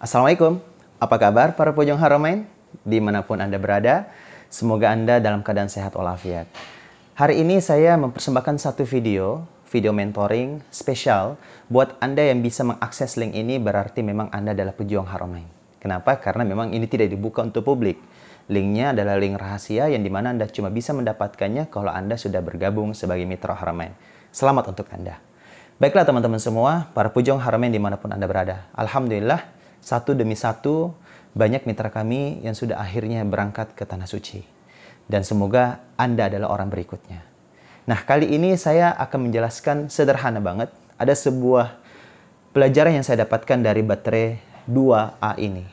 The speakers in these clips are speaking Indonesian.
Assalamualaikum, apa kabar para Pujung Haramain? Dimanapun Anda berada, semoga Anda dalam keadaan sehat walafiat. Hari ini saya mempersembahkan satu video mentoring spesial buat Anda yang bisa mengakses link ini, berarti memang Anda adalah pejuang Haramain. Kenapa? Karena memang ini tidak dibuka untuk publik. Linknya adalah link rahasia yang dimana Anda cuma bisa mendapatkannya kalau Anda sudah bergabung sebagai mitra Haramain. Selamat untuk Anda. Baiklah teman-teman semua, para pejuang Haramain dimanapun Anda berada. Alhamdulillah, satu demi satu, banyak mitra kami yang sudah akhirnya berangkat ke Tanah Suci. Dan semoga Anda adalah orang berikutnya. Nah, kali ini saya akan menjelaskan sederhana banget. Ada sebuah pelajaran yang saya dapatkan dari baterai 2A ini.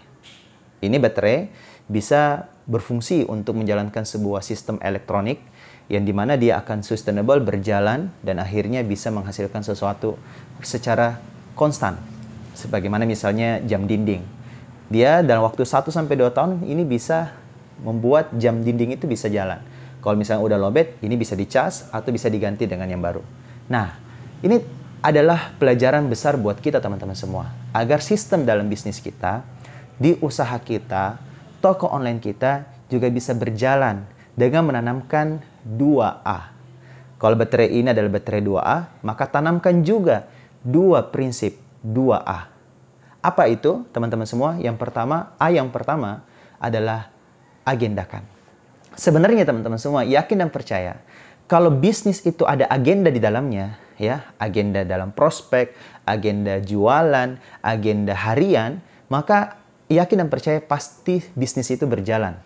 Ini baterai bisa berfungsi untuk menjalankan sebuah sistem elektronik yang dimana dia akan sustainable, berjalan, dan akhirnya bisa menghasilkan sesuatu secara konstan. Sebagaimana misalnya jam dinding. Dia dalam waktu 1-2 tahun ini bisa membuat jam dinding itu bisa jalan. Kalau misalnya udah lowbat, ini bisa dicas atau bisa diganti dengan yang baru. Nah, ini adalah pelajaran besar buat kita teman-teman semua. Agar sistem dalam bisnis kita, di usaha kita, toko online kita juga bisa berjalan dengan menanamkan 2A. Kalau baterai ini adalah baterai 2A, maka tanamkan juga dua prinsip 2A. Apa itu teman-teman semua? Yang pertama, A yang pertama adalah agendakan. Sebenarnya teman-teman semua yakin dan percaya kalau bisnis itu ada agenda di dalamnya, ya, agenda dalam prospek, agenda jualan, agenda harian, maka yakin dan percaya pasti bisnis itu berjalan.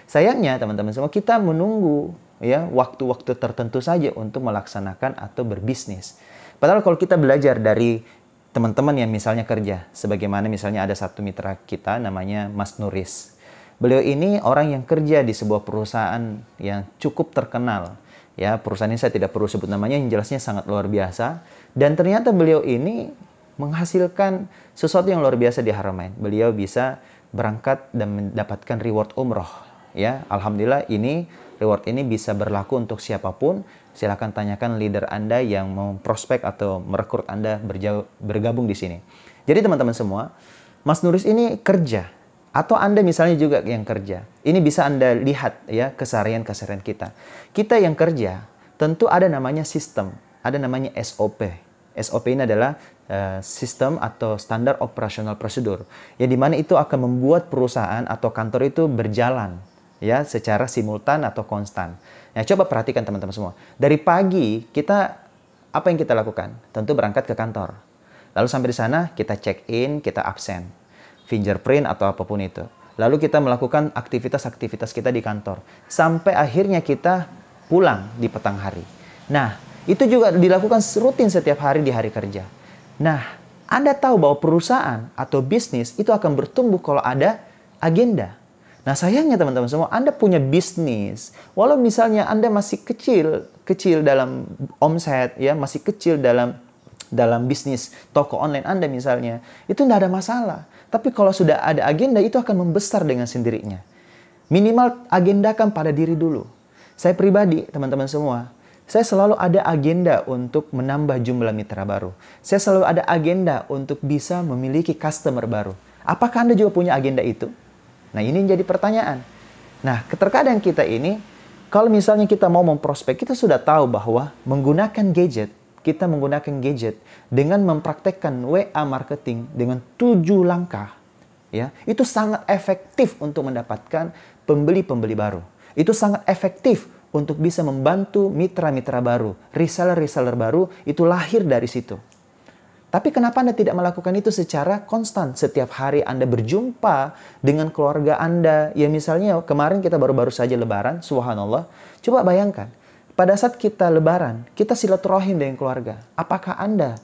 Sayangnya teman-teman semua kita menunggu ya waktu-waktu tertentu saja untuk melaksanakan atau berbisnis. Padahal kalau kita belajar dari teman-teman yang misalnya kerja, sebagaimana misalnya ada satu mitra kita namanya Mas Nuris. Beliau ini orang yang kerja di sebuah perusahaan yang cukup terkenal. Ya, perusahaan ini saya tidak perlu sebut namanya, yang jelasnya sangat luar biasa. Dan ternyata beliau ini menghasilkan sesuatu yang luar biasa di Haramain. Beliau bisa berangkat dan mendapatkan reward umroh. Ya, alhamdulillah ini reward ini bisa berlaku untuk siapapun. Silakan tanyakan leader Anda yang mau prospek atau merekrut Anda bergabung di sini. Jadi teman-teman semua, Mas Nuris ini kerja. Atau Anda misalnya juga yang kerja. Ini bisa Anda lihat ya keseharian-keseharian kita. Kita yang kerja, tentu ada namanya sistem. Ada namanya SOP. SOP ini adalah sistem atau standar operasional prosedur. Yang dimana itu akan membuat perusahaan atau kantor itu berjalan ya secara simultan atau konstan. Nah, coba perhatikan teman-teman semua. Dari pagi kita apa yang kita lakukan? Tentu berangkat ke kantor. Lalu sampai di sana kita check in, kita absen, fingerprint atau apapun itu. Lalu kita melakukan aktivitas-aktivitas kita di kantor sampai akhirnya kita pulang di petang hari. Nah, itu juga dilakukan rutin setiap hari di hari kerja. Nah, Anda tahu bahwa perusahaan atau bisnis itu akan bertumbuh kalau ada agenda. Nah, sayangnya teman-teman semua, Anda punya bisnis, walau misalnya Anda masih kecil dalam omset, ya, masih kecil dalam bisnis toko online Anda misalnya, itu tidak ada masalah. Tapi kalau sudah ada agenda, itu akan membesar dengan sendirinya. Minimal agendakan pada diri dulu. Saya pribadi, teman-teman semua, saya selalu ada agenda untuk menambah jumlah mitra baru. Saya selalu ada agenda untuk bisa memiliki customer baru. Apakah Anda juga punya agenda itu? Nah, ini jadi pertanyaan. Nah, terkadang kita ini, kalau misalnya kita mau memprospek, kita sudah tahu bahwa menggunakan gadget, kita menggunakan gadget dengan mempraktekkan WA marketing dengan 7 langkah, ya, itu sangat efektif untuk mendapatkan pembeli-pembeli baru. Itu sangat efektif untuk bisa membantu mitra-mitra baru, reseller-reseller baru, itu lahir dari situ. Tapi kenapa Anda tidak melakukan itu secara konstan? Setiap hari Anda berjumpa dengan keluarga Anda. Ya misalnya kemarin kita baru-baru saja lebaran, subhanallah. Coba bayangkan, pada saat kita lebaran, kita silaturahim dengan keluarga. Apakah Anda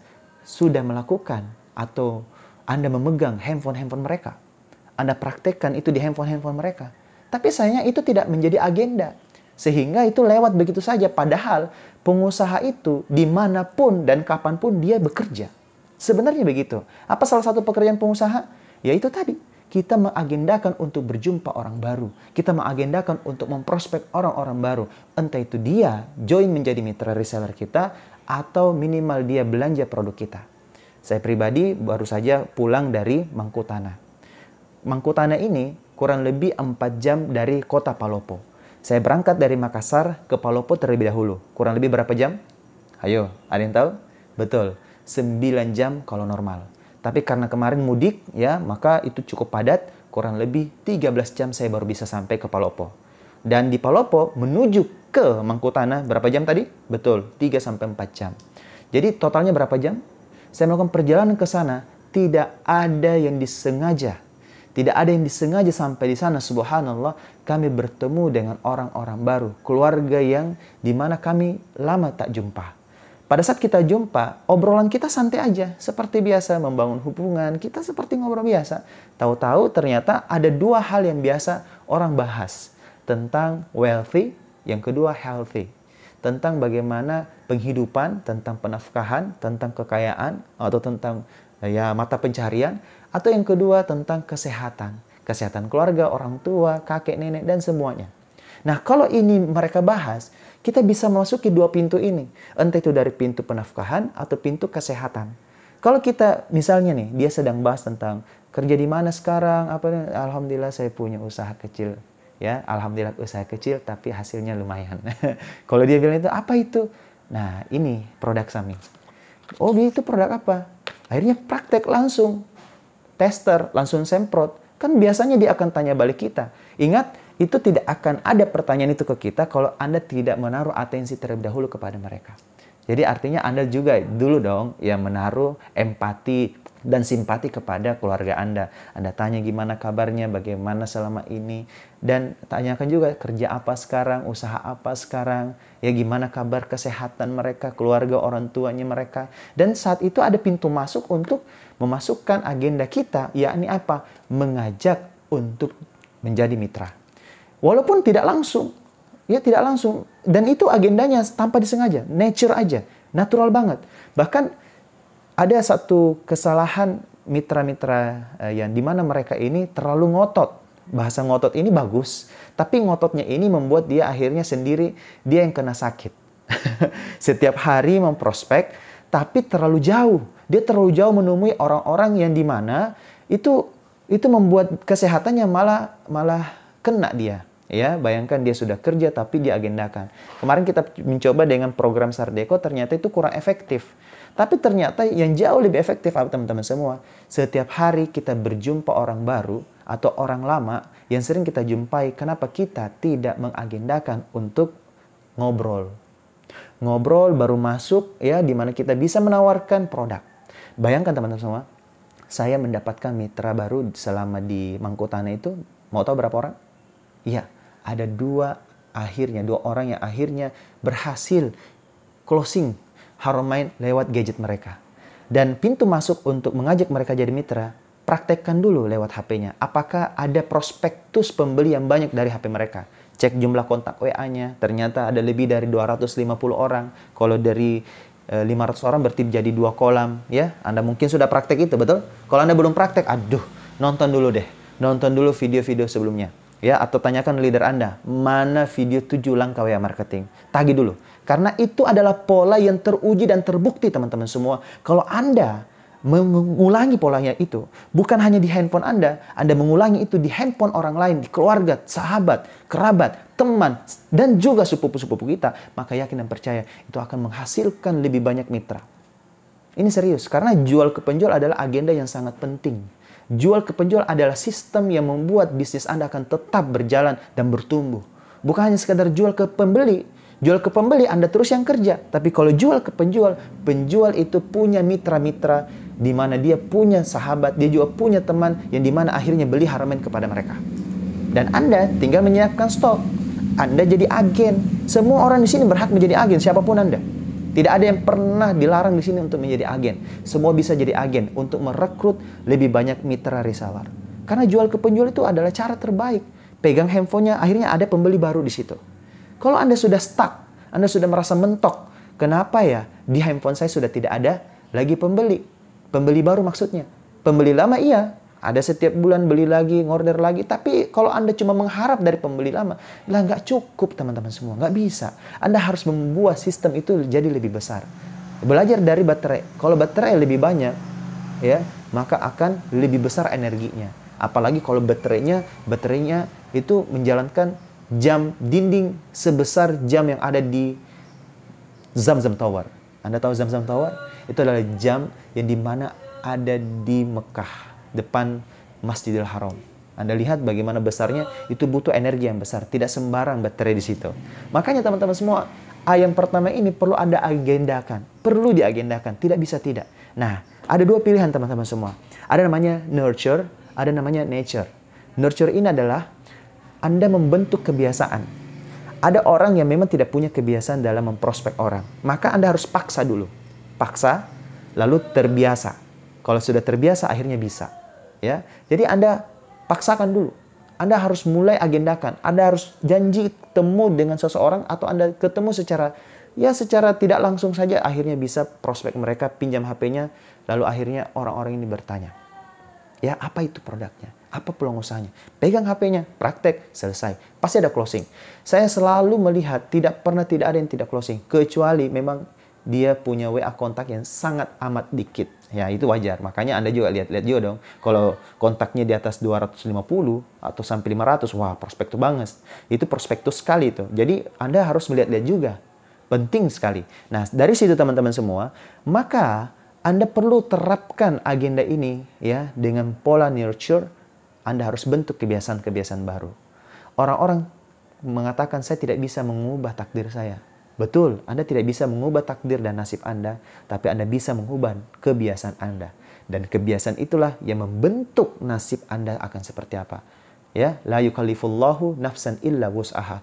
sudah melakukan atau Anda memegang handphone-handphone mereka? Anda praktekkan itu di handphone-handphone mereka. Tapi sayangnya itu tidak menjadi agenda. Sehingga itu lewat begitu saja. Padahal pengusaha itu dimanapun dan kapanpun dia bekerja. Sebenarnya begitu. Apa salah satu pekerjaan pengusaha? Ya itu tadi. Kita mengagendakan untuk berjumpa orang baru. Kita mengagendakan untuk memprospek orang-orang baru. Entah itu dia join menjadi mitra reseller kita atau minimal dia belanja produk kita. Saya pribadi baru saja pulang dari Mangkutanah. Mangkutanah ini kurang lebih 4 jam dari kota Palopo. Saya berangkat dari Makassar ke Palopo terlebih dahulu. Kurang lebih berapa jam? Ayo, ada yang tahu? Betul, 9 jam kalau normal. Tapi karena kemarin mudik, ya, maka itu cukup padat. Kurang lebih 13 jam saya baru bisa sampai ke Palopo. Dan di Palopo menuju ke Mangkutanah berapa jam tadi? Betul, 3-4 jam. Jadi totalnya berapa jam? Saya melakukan perjalanan ke sana, tidak ada yang disengaja. Tidak ada yang disengaja sampai di sana. Subhanallah, kami bertemu dengan orang-orang baru, keluarga yang dimana kami lama tak jumpa. Pada saat kita jumpa, obrolan kita santai aja, seperti biasa membangun hubungan, kita seperti ngobrol biasa. Tahu-tahu ternyata ada 2 hal yang biasa orang bahas, tentang wealthy, yang kedua healthy. Tentang bagaimana penghidupan, tentang penafkahan, tentang kekayaan, atau tentang mata pencaharian, atau yang kedua tentang kesehatan. Kesehatan keluarga, orang tua, kakek, nenek, dan semuanya. Nah, kalau ini mereka bahas, kita bisa memasuki 2 pintu ini. Entah itu dari pintu penafkahan atau pintu kesehatan. Kalau kita, misalnya nih, dia sedang bahas tentang kerja di mana sekarang, alhamdulillah saya punya usaha kecil. Ya, alhamdulillah usaha kecil, tapi hasilnya lumayan. Kalau dia bilang itu, apa itu? Nah, ini produk Sami. Oh, itu produk apa? Akhirnya praktek langsung. Tester, langsung semprot. Kan biasanya dia akan tanya balik kita. Ingat, itu tidak akan ada pertanyaan itu ke kita kalau Anda tidak menaruh atensi terlebih dahulu kepada mereka. Jadi artinya Anda juga dulu dong yang menaruh empati dan simpati kepada keluarga Anda. Anda tanya gimana kabarnya, bagaimana selama ini. Dan tanyakan juga kerja apa sekarang, usaha apa sekarang. Ya gimana kabar kesehatan mereka, keluarga orang tuanya mereka. Dan saat itu ada pintu masuk untuk memasukkan agenda kita, yakni apa? Mengajak untuk menjadi mitra. Walaupun tidak langsung. Ya tidak langsung. Dan itu agendanya tanpa disengaja. Nature aja. Natural banget. Bahkan ada satu kesalahan mitra-mitra yang dimana mereka ini terlalu ngotot. Bahasa ngotot ini bagus. Tapi ngototnya ini membuat dia akhirnya sendiri, dia yang kena sakit. Setiap hari memprospek, tapi terlalu jauh. Dia terlalu jauh menemui orang-orang yang dimana itu membuat kesehatannya malah kena dia. Ya, bayangkan dia sudah kerja tapi diagendakan. Kemarin kita mencoba dengan program Sardeko, ternyata itu kurang efektif. Tapi ternyata yang jauh lebih efektif, teman-teman semua, setiap hari kita berjumpa orang baru atau orang lama yang sering kita jumpai, kenapa kita tidak mengagendakan untuk ngobrol? Ngobrol baru masuk, ya, di mana kita bisa menawarkan produk. Bayangkan teman-teman semua, saya mendapatkan mitra baru selama di Mangkutanah itu, mau tahu berapa orang? Iya. Ada 2 orang yang akhirnya berhasil closing Haramain lewat gadget mereka. Dan pintu masuk untuk mengajak mereka jadi mitra, praktekkan dulu lewat HP-nya. Apakah ada prospektus pembeli yang banyak dari HP mereka? Cek jumlah kontak WA-nya, ternyata ada lebih dari 250 orang. Kalau dari 500 orang berarti jadi 2 kolam. Ya, Anda mungkin sudah praktek itu, betul? Kalau Anda belum praktek, aduh, nonton dulu deh. Nonton dulu video-video sebelumnya. Ya, atau tanyakan leader Anda, mana video 7 langkah WA marketing. Tagih dulu. Karena itu adalah pola yang teruji dan terbukti, teman-teman semua. Kalau Anda mengulangi polanya itu, bukan hanya di handphone Anda mengulangi itu di handphone orang lain, di keluarga, sahabat, kerabat, teman, dan juga sepupu-sepupu kita, maka yakin dan percaya itu akan menghasilkan lebih banyak mitra. Ini serius, karena jual ke penjual adalah agenda yang sangat penting. Jual ke penjual adalah sistem yang membuat bisnis Anda akan tetap berjalan dan bertumbuh. Bukan hanya sekadar jual ke pembeli. Jual ke pembeli Anda terus yang kerja. Tapi kalau jual ke penjual, penjual itu punya mitra-mitra di mana dia punya sahabat, dia juga punya teman yang di mana akhirnya beli Haramain kepada mereka. Dan Anda tinggal menyiapkan stok. Anda jadi agen. Semua orang di sini berhak menjadi agen, siapapun Anda. Tidak ada yang pernah dilarang di sini untuk menjadi agen. Semua bisa jadi agen untuk merekrut lebih banyak mitra reseller. Karena jual ke penjual itu adalah cara terbaik. Pegang handphonenya, akhirnya ada pembeli baru di situ. Kalau Anda sudah stuck, Anda sudah merasa mentok, kenapa ya di handphone saya sudah tidak ada lagi pembeli? Pembeli baru maksudnya. Pembeli lama iya, ada setiap bulan beli lagi, ngorder lagi. Tapi kalau Anda cuma mengharap dari pembeli lama, lah nggak cukup teman-teman semua. Nggak bisa. Anda harus membuat sistem itu jadi lebih besar. Belajar dari baterai. Kalau baterai lebih banyak, ya, maka akan lebih besar energinya. Apalagi kalau baterainya itu menjalankan jam dinding sebesar jam yang ada di Zamzam Tower. Anda tahu Zamzam Tower? Itu adalah jam yang dimana ada di Mekah, depan Masjidil Haram. Anda lihat bagaimana besarnya, itu butuh energi yang besar. Tidak sembarang baterai di situ. Makanya teman-teman semua, yang pertama ini perlu Anda agendakan. Perlu diagendakan, tidak bisa tidak. Nah, ada dua pilihan teman-teman semua. Ada namanya nurture, ada namanya nature. Nurture ini adalah Anda membentuk kebiasaan. Ada orang yang memang tidak punya kebiasaan dalam memprospek orang. Maka Anda harus paksa dulu. Paksa, lalu terbiasa. Kalau sudah terbiasa, akhirnya bisa. Ya, jadi Anda paksakan dulu. Anda harus mulai agendakan. Anda harus janji ketemu dengan seseorang atau Anda ketemu secara tidak langsung saja. Akhirnya bisa prospek mereka, pinjam HP-nya. Lalu akhirnya orang-orang ini bertanya. Ya, apa itu produknya? Apa peluang usahanya? Pegang HP-nya, praktek, selesai. Pasti ada closing. Saya selalu melihat tidak ada yang tidak closing. Kecuali memang dia punya WA kontak yang sangat amat dikit. Ya, itu wajar. Makanya Anda juga lihat juga dong. Kalau kontaknya di atas 250 atau sampai 500, wah prospektus banget. Itu prospektus sekali itu. Jadi Anda harus melihat-lihat juga. Penting sekali. Nah, dari situ teman-teman semua, maka Anda perlu terapkan agenda ini ya dengan pola nurture. Anda harus bentuk kebiasaan-kebiasaan baru. Orang-orang mengatakan saya tidak bisa mengubah takdir saya. Betul, Anda tidak bisa mengubah takdir dan nasib Anda, tapi Anda bisa mengubah kebiasaan Anda. Dan kebiasaan itulah yang membentuk nasib Anda akan seperti apa. Ya, la yukallifullahu nafsan illa wus'aha.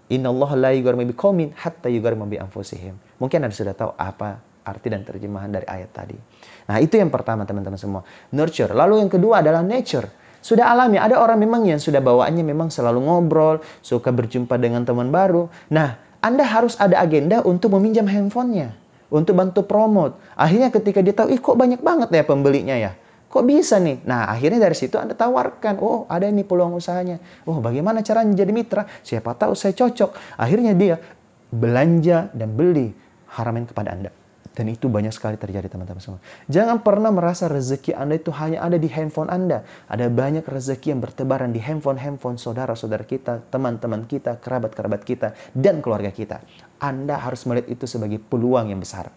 Innallaha la yughayyiru ma biqaumin hatta yughayyiru ma bi anfusihim. Mungkin Anda sudah tahu apa arti dan terjemahan dari ayat tadi. Nah, itu yang pertama teman-teman semua. Nurture. Lalu yang kedua adalah nature. Sudah alami. Ada orang memang yang sudah bawaannya memang selalu ngobrol, suka berjumpa dengan teman baru. Nah, Anda harus ada agenda untuk meminjam handphonenya, untuk bantu promote. Akhirnya ketika dia tahu, kok banyak banget ya pembelinya ya. Kok bisa nih? Nah, akhirnya dari situ Anda tawarkan, oh ada ini peluang usahanya. Oh, bagaimana caranya jadi mitra? Siapa tahu saya cocok. Akhirnya dia belanja dan beli Haramain kepada Anda. Dan itu banyak sekali terjadi teman-teman semua. Jangan pernah merasa rezeki Anda itu hanya ada di handphone Anda. Ada banyak rezeki yang bertebaran di handphone saudara-saudara kita, teman-teman kita, kerabat-kerabat kita, dan keluarga kita. Anda harus melihat itu sebagai peluang yang besar.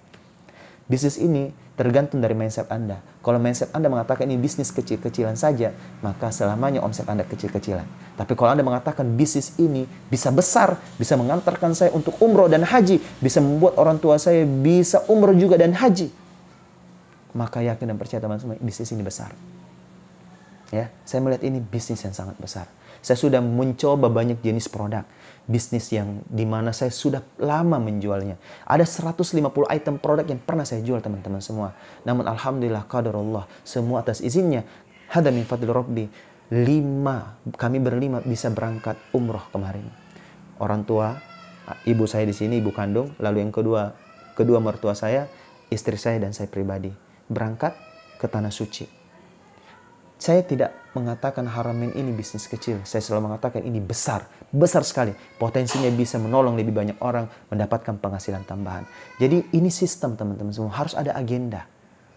Bisnis ini tergantung dari mindset Anda. Kalau mindset Anda mengatakan ini bisnis kecil-kecilan saja, maka selamanya omset Anda kecil-kecilan. Tapi kalau Anda mengatakan bisnis ini bisa besar, bisa mengantarkan saya untuk umroh dan haji, bisa membuat orang tua saya bisa umroh juga dan haji, maka yakin dan percaya teman-teman, bisnis ini besar. Ya, saya melihat ini bisnis yang sangat besar. Saya sudah mencoba banyak jenis produk. Bisnis yang dimana saya sudah lama menjualnya. Ada 150 item produk yang pernah saya jual teman-teman semua. Namun alhamdulillah qadarullah, semua atas izinnya. Hada min fadli rabbi. Kami berlima bisa berangkat umroh kemarin. Orang tua, ibu saya di sini, ibu kandung. Lalu yang kedua mertua saya, istri saya dan saya pribadi. Berangkat ke Tanah Suci. Saya tidak mengatakan Haramain ini bisnis kecil. Saya selalu mengatakan ini besar. Besar sekali. Potensinya bisa menolong lebih banyak orang mendapatkan penghasilan tambahan. Jadi ini sistem teman-teman semua. Harus ada agenda.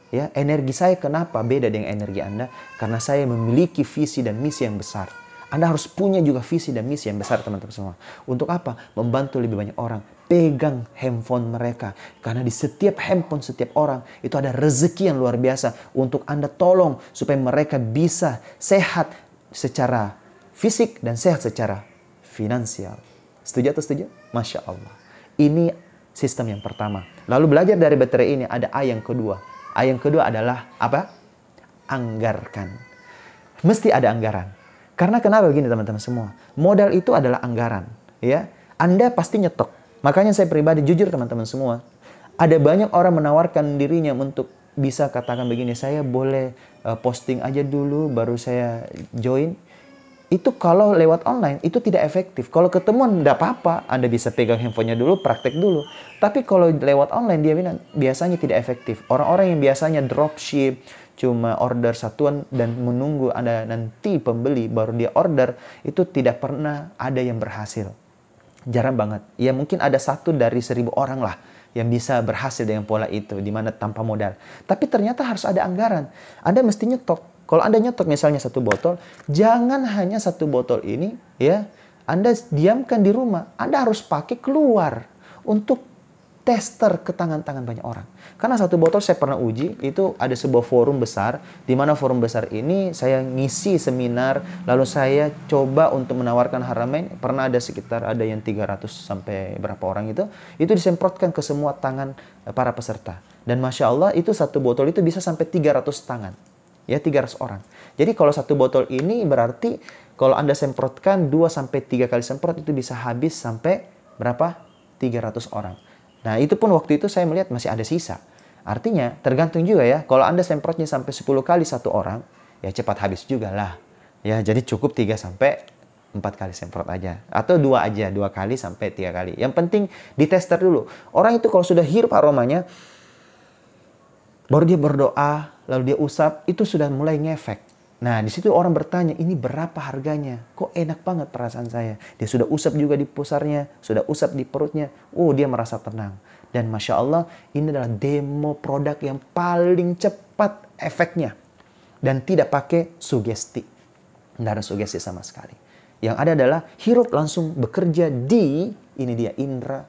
Ya, energi saya kenapa beda dengan energi Anda? Karena saya memiliki visi dan misi yang besar. Anda harus punya juga visi dan misi yang besar teman-teman semua. Untuk apa? Membantu lebih banyak orang. Pegang handphone mereka. Karena di setiap handphone setiap orang itu ada rezeki yang luar biasa. Untuk Anda tolong supaya mereka bisa sehat secara fisik dan sehat secara finansial. Setuju atau setuju? Masya Allah. Ini sistem yang pertama. Lalu belajar dari baterai ini ada A yang kedua. A yang kedua adalah apa? Anggarkan. Mesti ada anggaran. Karena kenapa begini teman-teman semua? Modal itu adalah anggaran. Ya, Anda pasti nyetok. Makanya saya pribadi jujur teman-teman semua. Ada banyak orang menawarkan dirinya untuk bisa katakan begini, saya boleh posting aja dulu baru saya join. Itu kalau lewat online itu tidak efektif. Kalau ketemuan tidak apa-apa, Anda bisa pegang handphonenya dulu, praktek dulu. Tapi kalau lewat online dia biasanya tidak efektif. Orang-orang yang biasanya dropship, cuma order satuan dan menunggu Anda nanti pembeli baru dia order, itu tidak pernah ada yang berhasil. Jarang banget. Ya mungkin ada 1 dari 1000 orang lah yang bisa berhasil dengan pola itu, di mana tanpa modal. Tapi ternyata harus ada anggaran. Anda mesti nyetok. Kalau Anda nyetok misalnya satu botol, jangan hanya satu botol ini ya, Anda diamkan di rumah. Anda harus pakai keluar untuk tester ke tangan-tangan banyak orang. Karena satu botol saya pernah uji, itu ada sebuah forum besar, di mana forum besar ini saya ngisi seminar, lalu saya coba untuk menawarkan Haramain, pernah ada sekitar ada yang 300 sampai berapa orang itu disemprotkan ke semua tangan para peserta. Dan Masya Allah itu satu botol itu bisa sampai 300 tangan. Ya, 300 orang. Jadi kalau satu botol ini berarti kalau Anda semprotkan 2 sampai 3 kali semprot itu bisa habis sampai berapa? 300 orang. Nah, itu pun waktu itu saya melihat masih ada sisa. Artinya, tergantung juga ya. Kalau Anda semprotnya sampai 10 kali satu orang, ya cepat habis juga lah. Ya, jadi cukup 3 sampai 4 kali semprot aja. Atau 2 aja, 2 kali sampai 3 kali. Yang penting ditester dulu. Orang itu kalau sudah hirup aromanya, baru dia berdoa, lalu dia usap, itu sudah mulai ngefek. Nah, di situ orang bertanya, ini berapa harganya? Kok enak banget perasaan saya. Dia sudah usap juga di pusarnya, sudah usap di perutnya. Dia merasa tenang. Dan Masya Allah, ini adalah demo produk yang paling cepat efeknya. Dan tidak pakai sugesti. Tidak ada sugesti sama sekali. Yang ada adalah hirup langsung bekerja di, ini dia, indera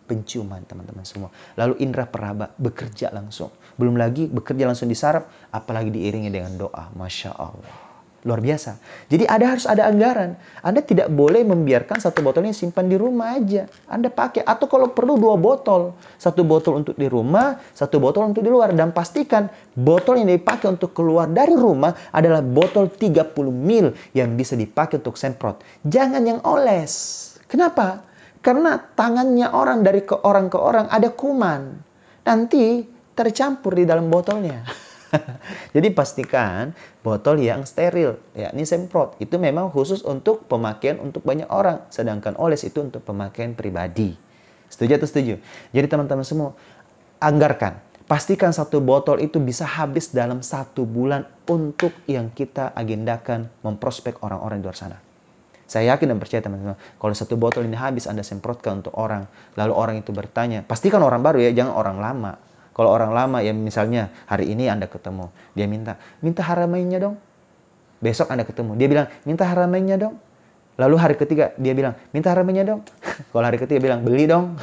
penciuman teman-teman semua. Lalu indera peraba bekerja langsung. Belum lagi bekerja langsung di saraf, apalagi diiringi dengan doa. Masya Allah. Luar biasa. Jadi harus ada anggaran. Anda tidak boleh membiarkan satu botolnya simpan di rumah aja. Anda pakai. Atau kalau perlu 2 botol. 1 botol untuk di rumah, 1 botol untuk di luar. Dan pastikan botol yang dipakai untuk keluar dari rumah adalah botol 30 ml yang bisa dipakai untuk semprot. Jangan yang oles. Kenapa? Karena tangannya orang dari ke orang ada kuman. Nanti tercampur di dalam botolnya. Jadi pastikan botol yang steril, yakni semprot. Itu memang khusus untuk pemakaian untuk banyak orang. Sedangkan oles itu untuk pemakaian pribadi. Setuju atau setuju? Jadi teman-teman semua, anggarkan. Pastikan satu botol itu bisa habis dalam 1 bulan untuk yang kita agendakan memprospek orang-orang di luar sana. Saya yakin dan percaya teman-teman, kalau 1 botol ini habis Anda semprotkan untuk orang, lalu orang itu bertanya, pastikan orang baru ya, jangan orang lama. Kalau orang lama ya misalnya hari ini Anda ketemu, dia minta Haramainnya dong. Besok Anda ketemu, dia bilang, minta Haramainnya dong. Lalu hari ketiga dia bilang, minta Haramainnya dong. Kalau hari ketiga bilang, beli dong.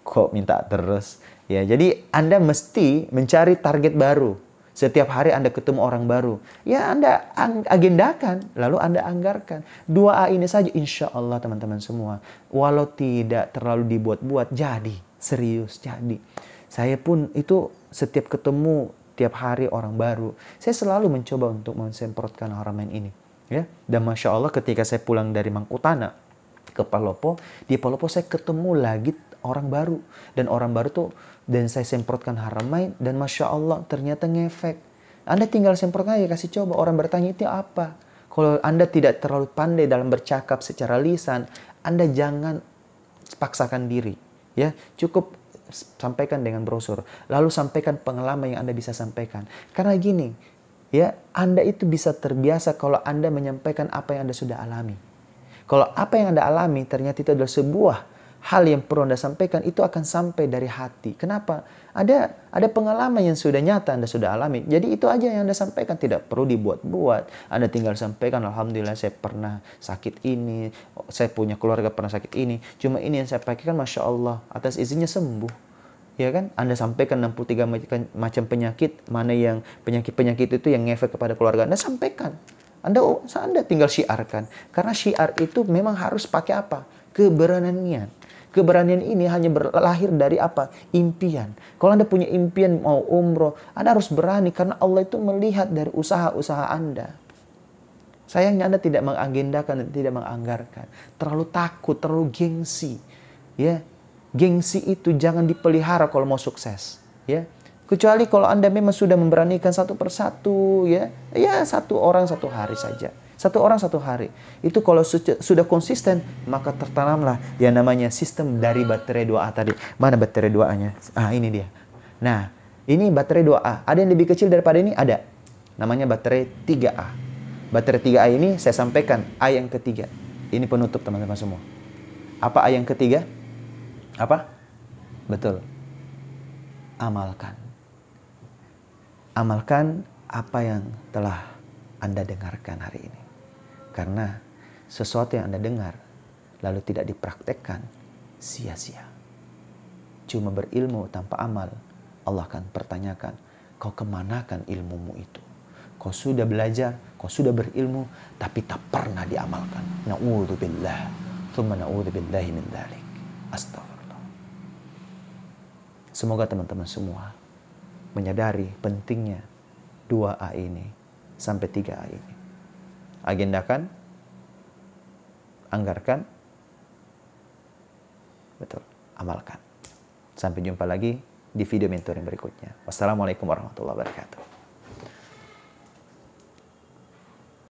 Kok minta terus? Ya, jadi Anda mesti mencari target baru. Setiap hari Anda ketemu orang baru. Ya Anda agendakan. Lalu Anda anggarkan. 2A ini saja insya Allah teman-teman semua. Walau tidak terlalu dibuat-buat. Jadi. Serius. Jadi. Saya pun itu setiap ketemu tiap hari orang baru. Saya selalu mencoba untuk mensemprotkan Haramain ini. Ya. Dan Masya Allah ketika saya pulang dari Mangkutana ke Palopo. Di Palopo saya ketemu lagi orang baru. Dan orang baru tuh dan saya semprotkan Haramain dan Masya Allah ternyata ngefek. Anda tinggal semprot aja, kasih coba. Orang bertanya itu apa? Kalau Anda tidak terlalu pandai dalam bercakap secara lisan, Anda jangan paksakan diri. Ya, cukup sampaikan dengan brosur. Lalu sampaikan pengalaman yang Anda bisa sampaikan. Karena gini, ya Anda itu bisa terbiasa kalau Anda menyampaikan apa yang Anda sudah alami. Kalau apa yang Anda alami ternyata itu adalah sebuah hal yang perlu Anda sampaikan, itu akan sampai dari hati. Kenapa? Ada pengalaman yang sudah nyata Anda sudah alami. Jadi itu aja yang Anda sampaikan, tidak perlu dibuat-buat. Anda tinggal sampaikan, alhamdulillah saya pernah sakit ini, saya punya keluarga pernah sakit ini. Cuma ini yang saya pakaikan, Masya Allah, atas izinnya sembuh. Ya kan? Anda sampaikan 63 macam penyakit, mana yang penyakit-penyakit itu yang ngefek kepada keluarga Anda, sampaikan. Anda tinggal syiarkan. Karena syiar itu memang harus pakai apa? Keberanian. Keberanian ini hanya berlahir dari apa? Impian. Kalau Anda punya impian mau umroh, Anda harus berani karena Allah itu melihat dari usaha-usaha Anda. Sayangnya Anda tidak mengagendakan dan tidak menganggarkan. Terlalu takut, terlalu gengsi. Ya, gengsi itu jangan dipelihara kalau mau sukses. Ya, kecuali kalau Anda memang sudah memberanikan satu persatu, ya 1 orang 1 hari saja. 1 orang 1 hari. Itu kalau sudah konsisten, maka tertanamlah yang namanya sistem dari baterai 2A tadi. Mana baterai 2A-nya? Ini dia. Nah, ini baterai 2A. Ada yang lebih kecil daripada ini? Ada. Namanya baterai 3A. Baterai 3A ini saya sampaikan A yang ketiga. Ini penutup teman-teman semua. Apa A yang ketiga? Apa? Betul. Amalkan. Amalkan apa yang telah Anda dengarkan hari ini. Karena sesuatu yang Anda dengar lalu tidak dipraktekkan, sia-sia. Cuma berilmu tanpa amal, Allah akan pertanyakan, kau kemanakan ilmumu itu? Kau sudah belajar, kau sudah berilmu, tapi tak pernah diamalkan. Na'udzubillah, thumma na'udzubillahi min dzalik. Astagfirullah. Semoga teman-teman semua menyadari pentingnya 2A ini sampai 3A ini. Agendakan, anggarkan, betul, amalkan. Sampai jumpa lagi di video mentoring berikutnya. Wassalamualaikum warahmatullahi wabarakatuh.